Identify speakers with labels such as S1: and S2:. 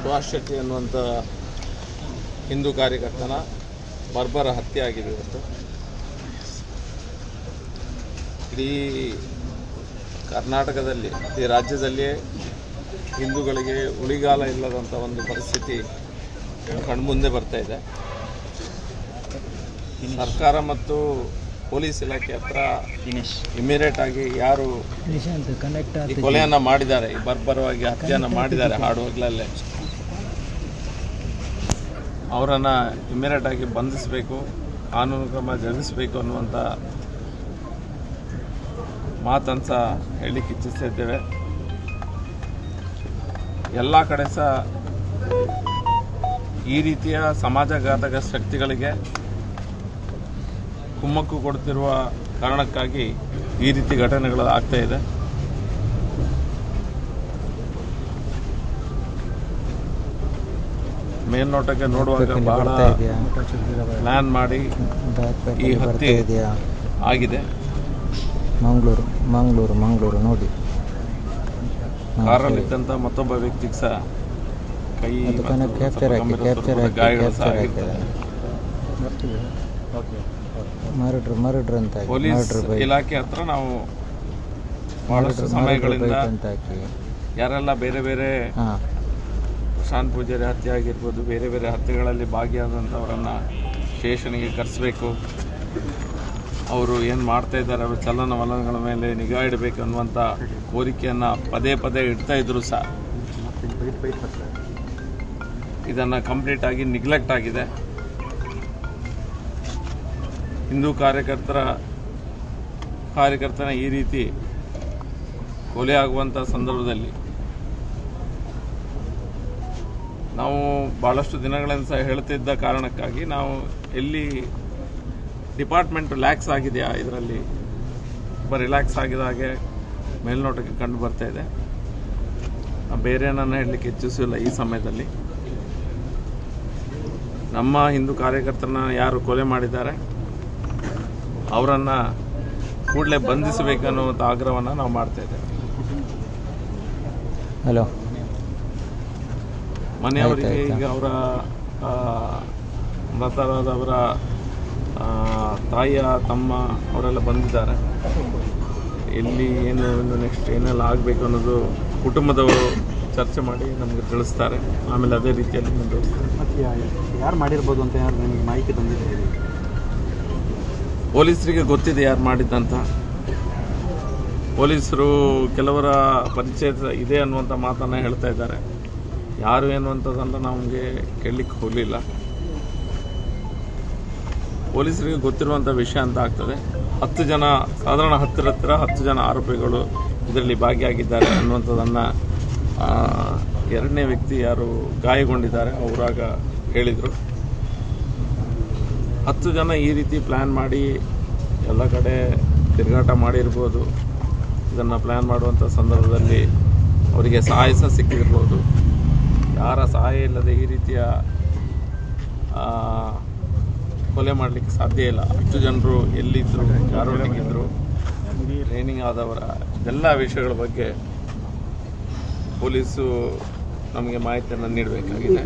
S1: ಸುಭಾಷ್ ಶೆಟ್ಟಿ ಅನ್ನುವಂಥ ಹಿಂದೂ ಕಾರ್ಯಕರ್ತನ ಬರ್ಬರ ಹತ್ಯೆ ಆಗಿದೆ ಇವತ್ತು. ಇಡೀ ಕರ್ನಾಟಕದಲ್ಲಿ, ಈ ರಾಜ್ಯದಲ್ಲಿಯೇ ಹಿಂದೂಗಳಿಗೆ ಉಳಿಗಾಲ ಇಲ್ಲದಂಥ ಒಂದು ಪರಿಸ್ಥಿತಿ ಕಣ್ಮುಂದೆ ಬರ್ತಾ ಇದೆ. ಸರ್ಕಾರ ಮತ್ತು ಪೊಲೀಸ್ ಇಲಾಖೆ ಹತ್ರ ಇಮಿಡಿಯೇಟ್ ಆಗಿ ಯಾರು ಈ ಕೊಲೆಯನ್ನು ಮಾಡಿದ್ದಾರೆ, ಈ ಬರ್ಬರವಾಗಿ ಹತ್ಯೆಯನ್ನು ಮಾಡಿದ್ದಾರೆ ಹಾಡುವಾಗಲೇ, ಅವರನ್ನು ಇಮಿಡಿಯೇಟ್ ಆಗಿ ಬಂಧಿಸಬೇಕು, ಕಾನೂನು ಕ್ರಮ ಜರುಗಿಸಬೇಕು ಅನ್ನುವಂಥ ಮಾತನ್ನು ಸಹ ಹೇಳಲಿಕ್ಕೆ ಇಚ್ಛಿಸ್ತಾ ಇದ್ದೇವೆ. ಎಲ್ಲ ಕಡೆ ಸಹ ಈ ರೀತಿಯ ಸಮಾಜಘಾತಕ ಶಕ್ತಿಗಳಿಗೆ ಕುಮ್ಮಕ್ಕು ಕೊಡ್ತಿರುವ ಕಾರಣಕ್ಕಾಗಿ ಈ ರೀತಿ ಘಟನೆಗಳು ಆಗ್ತಾ ಇದೆ. ಮೇಲ್ನೋಟಕ್ಕೆ ನೋಡುವಾಗ ಬಹಳ ಪ್ಲಾನ್ ಮಾಡಿ ಈ ಹತ್ಯೆ ಆಗಿದೆ.
S2: ಮಂಗಳೂರು ನೋಡಿ,
S1: ಕಾರಲ್ಲಿದ್ದಂಥ ಮತ್ತೊಬ್ಬ ವ್ಯಕ್ತಿಗೆ ಸಹ ಕೈ ಗಾಯಗಳು ಸಹ ಆಗಿರ್ತದೆ. ಪೊಲೀಸ್ ಇಲಾಖೆ ಹತ್ರ ನಾವು ಬಹಳಷ್ಟು ಸಮಯಗಳಿಂದ ಯಾರೆಲ್ಲ ಬೇರೆ ಬೇರೆ ಪ್ರಶಾಂತ್ ಪೂಜಾರಿ ಹತ್ಯೆ ಆಗಿರ್ಬೋದು, ಬೇರೆ ಬೇರೆ ಹತ್ಯೆಗಳಲ್ಲಿ ಭಾಗಿಯಾದಂಥವರನ್ನು ಸ್ಟೇಷನ್ಗೆ ಕರೆಸಬೇಕು, ಅವರು ಏನು ಮಾಡ್ತಾ ಇದ್ದಾರೆ, ಅವರ ಚಲನವಲನಗಳ ಮೇಲೆ ನಿಗಾ ಇಡಬೇಕು ಅನ್ನುವಂಥ ಕೋರಿಕೆಯನ್ನು ಪದೇ ಪದೇ ಇಡ್ತಾ ಇದ್ರು ಸಹ ಇದನ್ನು ಕಂಪ್ಲೀಟ್ ಆಗಿ ನಿಗ್ಲೆಕ್ಟ್ ಆಗಿದೆ. ಹಿಂದೂ ಕಾರ್ಯಕರ್ತನ ಈ ರೀತಿ ಕೊಲೆ ಆಗುವಂಥ ಸಂದರ್ಭದಲ್ಲಿ ನಾವು ಭಾಳಷ್ಟು ದಿನಗಳಿಂದ ಸಹ ಹೇಳ್ತಿದ್ದ ಕಾರಣಕ್ಕಾಗಿ ನಾವು ಎಲ್ಲಿ ಡಿಪಾರ್ಟ್ಮೆಂಟ್ ರಿಲ್ಯಾಕ್ಸ್ ಆಗಿದೆಯಾ, ಇದರಲ್ಲಿ ರಿಲ್ಯಾಕ್ಸ್ ಆಗಿದ ಹಾಗೆ ಮೇಲ್ನೋಟಕ್ಕೆ ಕಂಡು ಬರ್ತಾ ಇದೆ. ಬೇರೆ ಏನನ್ನ ಹೇಳಲಿಕ್ಕೆ ಇಚ್ಛಿಸಿಲ್ಲ. ಈ ಸಮಯದಲ್ಲಿ ನಮ್ಮ ಹಿಂದೂ ಕಾರ್ಯಕರ್ತರನ್ನ ಯಾರು ಕೊಲೆ ಮಾಡಿದ್ದಾರೆ ಅವರನ್ನು ಕೂಡಲೇ ಬಂಧಿಸಬೇಕನ್ನುವಂಥ ಆಗ್ರಹವನ್ನು ನಾವು ಮಾಡ್ತಾ ಇದ್ದೇವೆ. ಮನೆಯವರಿಗೆ ಈಗ ಅವರ ಮೃತರಾದವರ ತಾಯಿಯ ತಮ್ಮ ಅವರೆಲ್ಲ ಬಂದಿದ್ದಾರೆ. ಎಲ್ಲಿ ಏನು ನೆಕ್ಸ್ಟ್ ಏನೆಲ್ಲ ಆಗಬೇಕು ಅನ್ನೋದು ಕುಟುಂಬದವರು ಚರ್ಚೆ ಮಾಡಿ ನಮಗೆ ತಿಳಿಸ್ತಾರೆ. ಆಮೇಲೆ ಅದೇ ರೀತಿಯಲ್ಲಿ ಮುಂದುವರಿಸ್ತಾರೆ.
S2: ಯಾರು ಮಾಡಿರ್ಬೋದು ಅಂತ ನಿಮಗೆ ಮಾಹಿತಿ ಬಂದಿದೆ?
S1: ಪೊಲೀಸರಿಗೆ ಗೊತ್ತಿದೆ ಯಾರು ಮಾಡಿದ್ದಂತ. ಪೊಲೀಸರು ಕೆಲವರ ಪರಿಚಯ ಇದೆ ಅನ್ನುವಂಥ ಮಾತನ್ನು ಹೇಳ್ತಾ ಇದ್ದಾರೆ. ಯಾರು ಎನ್ನುವಂಥದ್ದನ್ನು ನಮಗೆ ಕೇಳಲಿಕ್ಕೆ ಹೋಗಲಿಲ್ಲ. ಪೊಲೀಸರಿಗೆ ಗೊತ್ತಿರುವಂಥ ವಿಷಯ ಅಂತ ಆಗ್ತದೆ. 10 ಜನ, ಸಾಧಾರಣ 10 ಜನ ಆರೋಪಿಗಳು ಇದರಲ್ಲಿ ಭಾಗಿಯಾಗಿದ್ದಾರೆ ಅನ್ನುವಂಥದ್ದನ್ನು ಎರಡನೇ ವ್ಯಕ್ತಿ ಯಾರು ಗಾಯಗೊಂಡಿದ್ದಾರೆ ಅವರಾಗ ಹೇಳಿದರು. 10 ಜನ ಈ ರೀತಿ ಪ್ಲ್ಯಾನ್ ಮಾಡಿ ಎಲ್ಲ ಕಡೆ ತಿರುಗಾಟ ಮಾಡಿರ್ಬೋದು. ಇದನ್ನು ಪ್ಲ್ಯಾನ್ ಮಾಡುವಂಥ ಸಂದರ್ಭದಲ್ಲಿ ಅವರಿಗೆ ಸಹಾಯ ಸಹ ಸಿಕ್ಕಿರ್ಬೋದು. ಯಾರ ಸಹಾಯ ಇಲ್ಲದೆ ಈ ರೀತಿಯ ಕೊಲೆ ಮಾಡಲಿಕ್ಕೆ ಸಾಧ್ಯ ಇಲ್ಲ. 10 ಜನರು ಎಲ್ಲಿದ್ದರು, ಯಾರೊಟ್ಟಿಗಿದ್ದರು, ಟ್ರೈನಿಂಗ್ ಆದವರ, ಇದೆಲ್ಲ ವಿಷಯಗಳ ಬಗ್ಗೆ ಪೊಲೀಸು ನಮಗೆ ಮಾಹಿತಿಯನ್ನು ನೀಡಬೇಕಾಗಿದೆ.